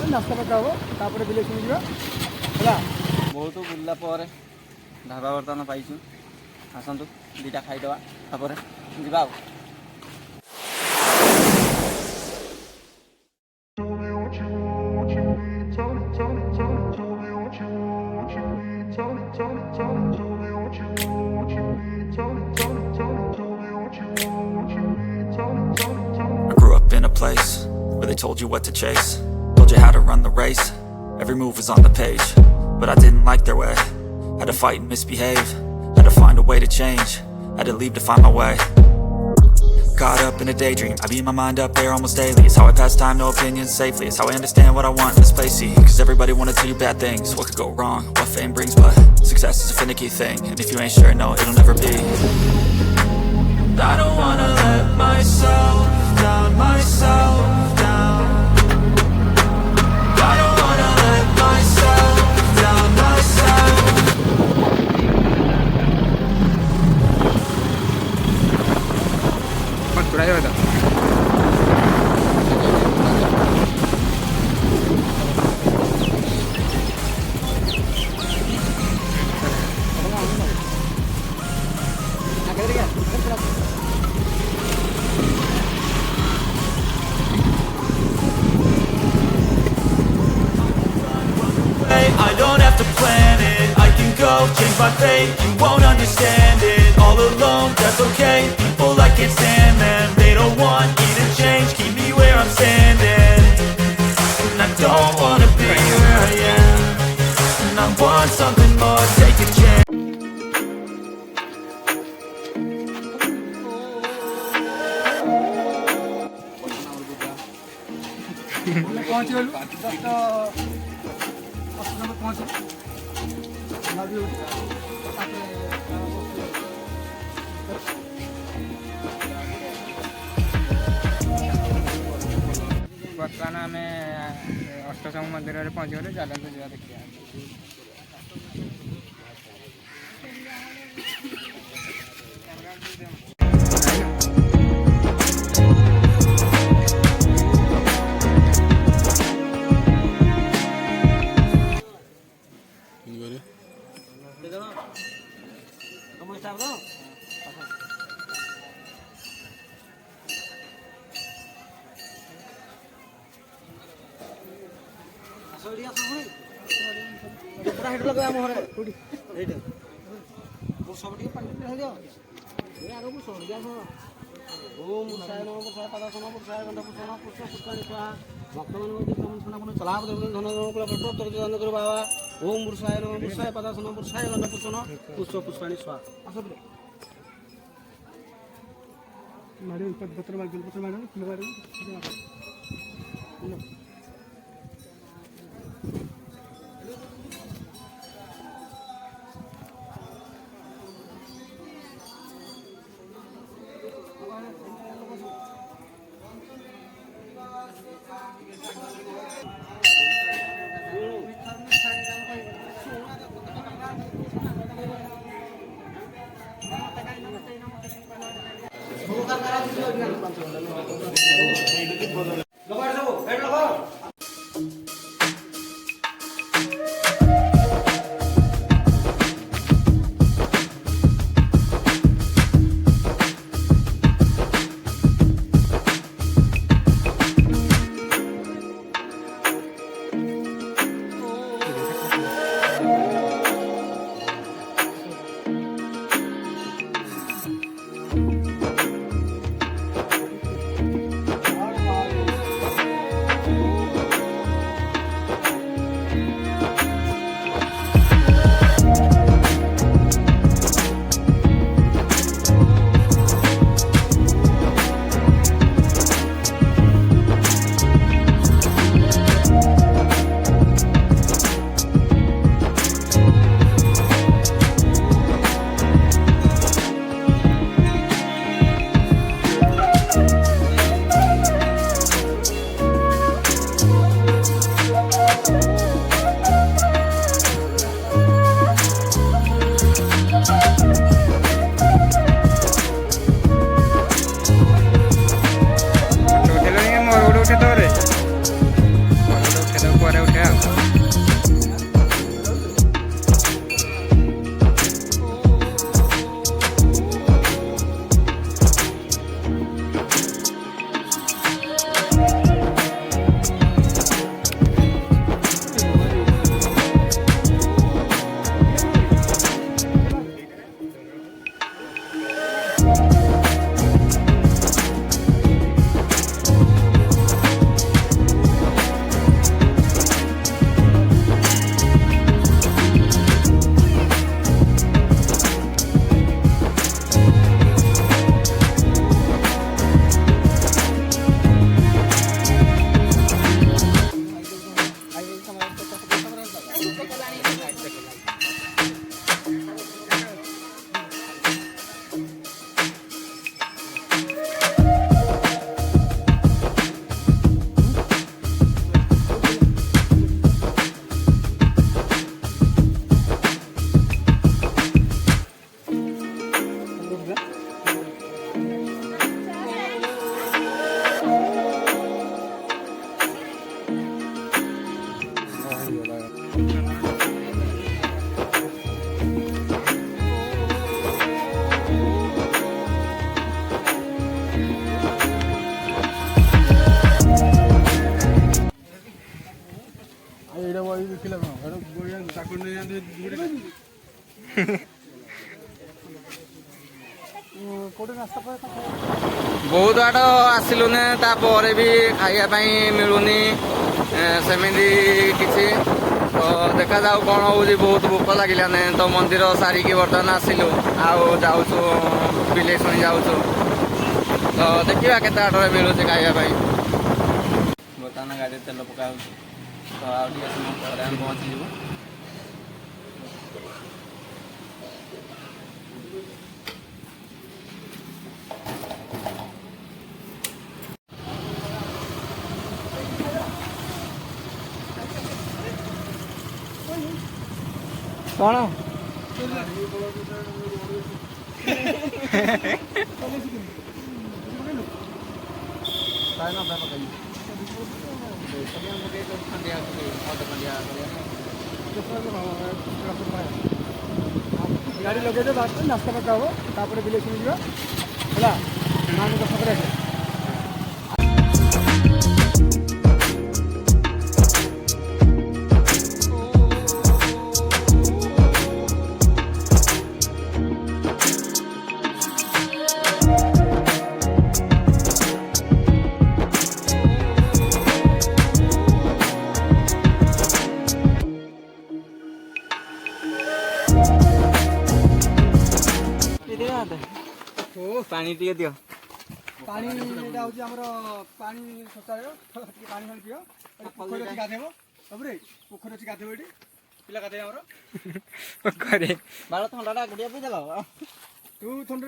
नास्ता पका हम तापर बिले सुनी जा बहुत बुल्ला पर ढाबा बर्तमान पाई आसतु दीटा खाईदे तापर जा I grew up in a place where they told you what to chase, told you how to run the race, every move was on the page. But I didn't like their way, had to fight and misbehave, had to find a way to change, had to leave to find my way. Caught up in a daydream, I beat my mind up there almost daily. It's how I pass time, no opinions safely. It's how I understand what I want in this place, see. Cause everybody wanna tell you bad things, what could go wrong, what fame brings. But success is a finicky thing, and if you ain't sure, no, it'll never be. I don't wanna let myself down, myself down. I don't wanna let myself down, myself. I don't have to plan it, I can go change my fate. You won't understand it, all alone, that's okay. People I can't stand them, they don't want me to change. Keep me where I'm standing, and I don't wanna be where I am. And I want something more, take a chance. पहुँच गलु 10 number पहुँच बर्तमान आम अष्टशंभ मंदिर में पहुँच गले चलते जा देखिए ओम पुरुषाय नमः पुरुषाय पदासन पुरुषाय गंध पुरुषन पुष्प पुष्पाणि स्वाहा मैडम पत्र मैडम ବହୁତ ବାଟ ଆସିଲୁନି ତାପରେ ବି ଖାଇବା ପାଇଁ ମିଳୁନି ସେମିତି କିଛି ତ ଦେଖାଯାଉ କ'ଣ ହେଉଛି। ବହୁତ ଭୋକ ଲାଗିଲାନି ତ ମନ୍ଦିର ସାରିକି ବର୍ତ୍ତମାନ ଆସିଲୁ ଆଉ ଯାଉଛୁ ବିଲେଇ ଶୁଣି ଯାଉଛୁ ତ ଦେଖିବା କେତେ ବାଟରେ ମିଳୁଛି ଖାଇବା ପାଇଁ। ବର୍ତ୍ତମାନ ଗାଡ଼ିରେ ତେଲ ପକା ହେଉଛି ତ ଆଉ ଟିକେ ସମୟ ପରେ ଆମେ ପହଞ୍ଚିଯିବୁ। କ'ଣ ଗାଡ଼ି ଲଗେଇଦେବା ନାସ୍ତା ପକା ହବ ତାପରେ ବିଲେଇ ଶୁଣି ଯିବା ହେଲା ମାଙ୍କ ପାଖରେ ଆସିବା। ପାଣି ଟିକେ ଦିଅ। ପାଣି ଏଇଟା ହେଉଛି ଆମର ପାଣି ଶୌଚାଳୟ ଟିକେ ପାଣି ଫାଣି ପିଅ। ପୋଖରୀ ଅଛି ଗାଧେଇବ ସବୁରେ ପୋଖରୀ ଅଛି ଗାଧେଇବ ଏଠି ପିଲା ଗାଧେଇବ ଆମର ପୋଖରୀ ବାଳ ଥଣ୍ଡାଟା ଗୁଡ଼ିଆ ପିଇ ଦେଲ ତୁ ଥଣ୍ଡା।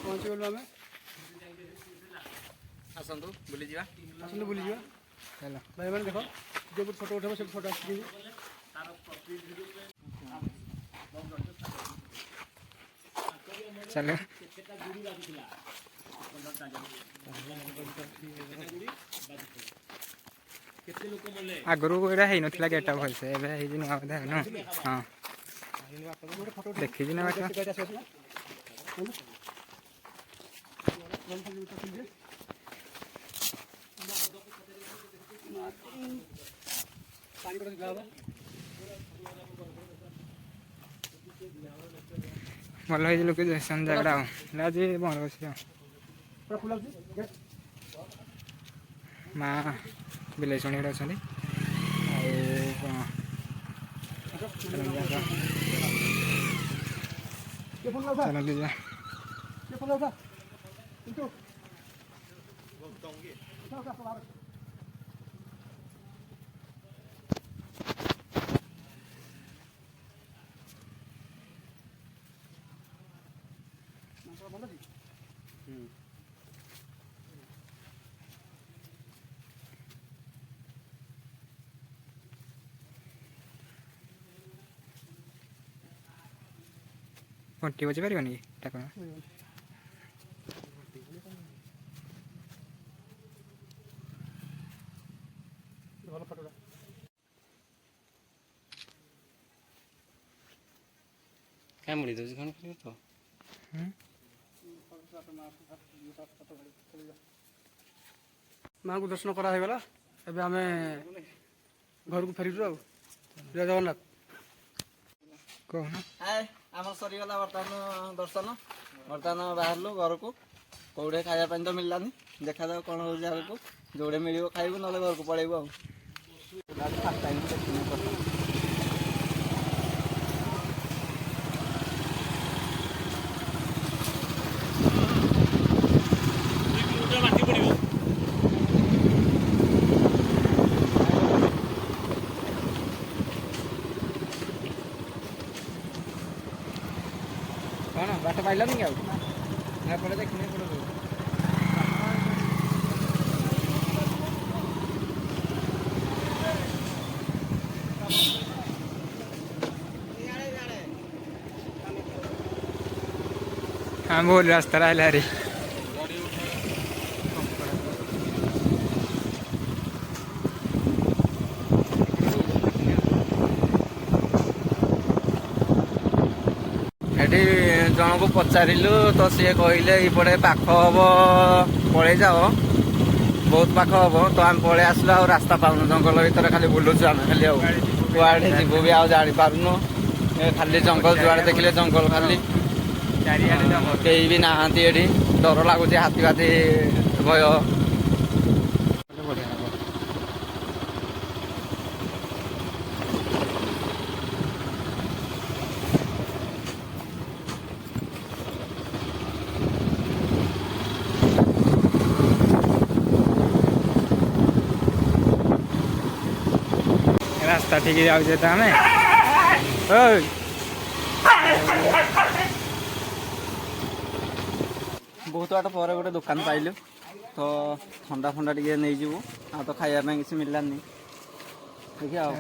ପହଞ୍ଚିଗଲୁ ଆମେ। ଆସନ୍ତୁ ବୁଲିଯିବା। ଆସନ୍ତୁ ବୁଲିଯିବା ହେଲା ଭାଇମାନେ ଦେଖ ଯୋଉପଟେ ଫଟୋ ଉଠେଇବ ସେଠି ଫଟୋ ଆସିକି ଚାଲ। ଆଗରୁ ଏଇଟା ହେଇନଥିଲା ଗେଟ୍ ଭଲସେ ଏବେ ହେଇଛି ନୂଆ ବୋଧେ ହଁ ଦେଖିଛି ନା ବାଟ ଭଲ ହେଇଛି ଲୋକେ ଯାଇସନ୍ ଜାଗାଟା ଆଉ ଆଜି ବନ୍ଦ ଅଛି ଆଉ ମା ବିଲେଇ ଶୁଣି ଅଛନ୍ତି ଆଉ ଚାଲନ୍ତୁ ଯିବା। ଘଣ୍ଟି ବଜି ପାରିବନି କି ଠାକୁର ଭଲ ଫଟୋଟା କାଇଁ ମୁଡ଼ି ଦେଉଛି କ'ଣ କରିବ ତ ମାଙ୍କୁ ଦର୍ଶନ କରା ହେଇଗଲା। ଏବେ ଆମେ ଘରକୁ ଫେରିଛୁ ଆଉ ଜୟ ଜଗନ୍ନାଥ। କହୁନ ଆମର ସରିଗଲା ବର୍ତ୍ତମାନ ଦର୍ଶନ। ବର୍ତ୍ତମାନ ବାହାରିଲୁ ଘରକୁ। କେଉଁଠି ଖାଇବା ପାଇଁ ତ ମିଳିଲାନି ଦେଖାଯାଉ କ'ଣ ହେଉଛି ଆଗକୁ। ଯେଉଁଠି ମିଳିବ ଖାଇବୁ ନହେଲେ ଘରକୁ ପଳେଇବୁ ଆଉ। କ'ଣ ବାଟ ବାଟ ପାଇଲାନି କି ଆଉ ଏପଟେ ଦେଖିନି ଏପଟେ हाँ बोल रास्ता रहा रे ଏଠି ଜଣକୁ ପଚାରିଲୁ ତ ସିଏ କହିଲେ ଏଇପଟେ ପାଖ ହବ ପଳେଇ ଯାଅ ବହୁତ ପାଖ ହବ ତ ଆମେ ପଳେଇ ଆସିଲୁ ଆଉ ରାସ୍ତା ପାଉନୁ ଜଙ୍ଗଲ ଭିତରେ ଖାଲି ବୁଲୁଛୁ ଆମେ ଖାଲି ଆଉ କୁଆଡ଼େ ଯିବୁ ବି ଆଉ ଜାଣିପାରୁନୁ ଖାଲି ଜଙ୍ଗଲ ଯୁଆଡ଼େ ଦେଖିଲେ ଜଙ୍ଗଲ ଖାଲି କେହି ବି ନାହାନ୍ତି ଏଠି ଡର ଲାଗୁଛି ହାତୀ ଫାତୀ ଭୟ रास्ता ठीक जाऊे तो आम बहुत बाट पर गोटे दुकान पाइलु तो ठंडा फंडा टे नहीं जीवु आ तो खाइबा किसी मिललानी देखिए आओ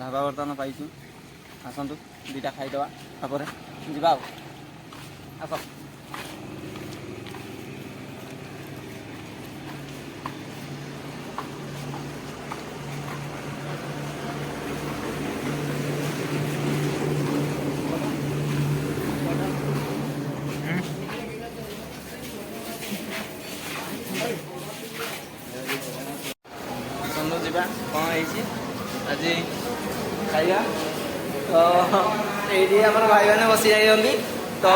ढाबा बर्तमान पाई आसतु दुटा खाईदे तापर जा आस जा कौन है आज खाइबा तो ये भाई मैंने बसी जाइए तो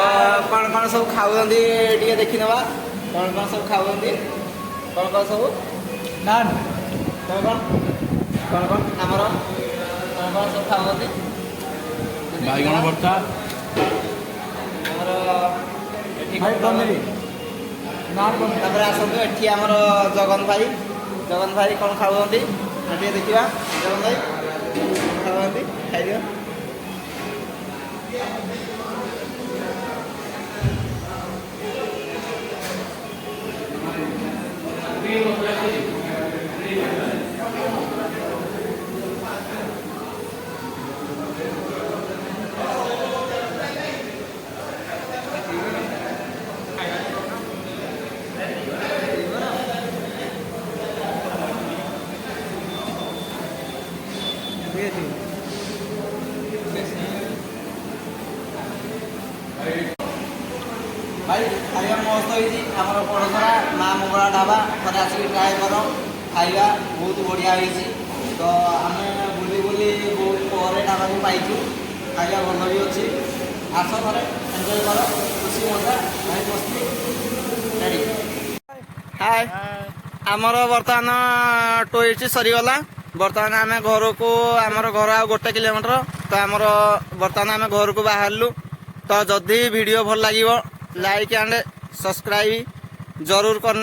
कौन कौन सब खाऊँ देखी ना कौन कौन सब खाऊँ कौन कौन सब नान कौन कौन कौन आमर कौन कौन सब खाऊँ बैगन भर्ता आसतु एटी आम जगन भाई कौन खाऊँ देखा जगन भाई खाती खाई भाई खाଇବା मस्त होती आमर पड़ोसरा माँ मंगला ढाबा थे आसिक ट्राए कर खाଇବା बहुत बढ़िया होती तो आम बुली बुली बहुत पर ढाबा को पाइचु खाଇବା भल भी अच्छी आस थे एंजय कर खुशी मजा भाई मस्ती हाय आमर बर्तमान टोच सरीगला बर्तमान आम घर को आमर घर आ 1 किलोमीटर तो आमर बर्तमान आम घर को बाहरलु तो जदि वीडियो भल लगे लाइक एंड सब्सक्राइब जरूर करना।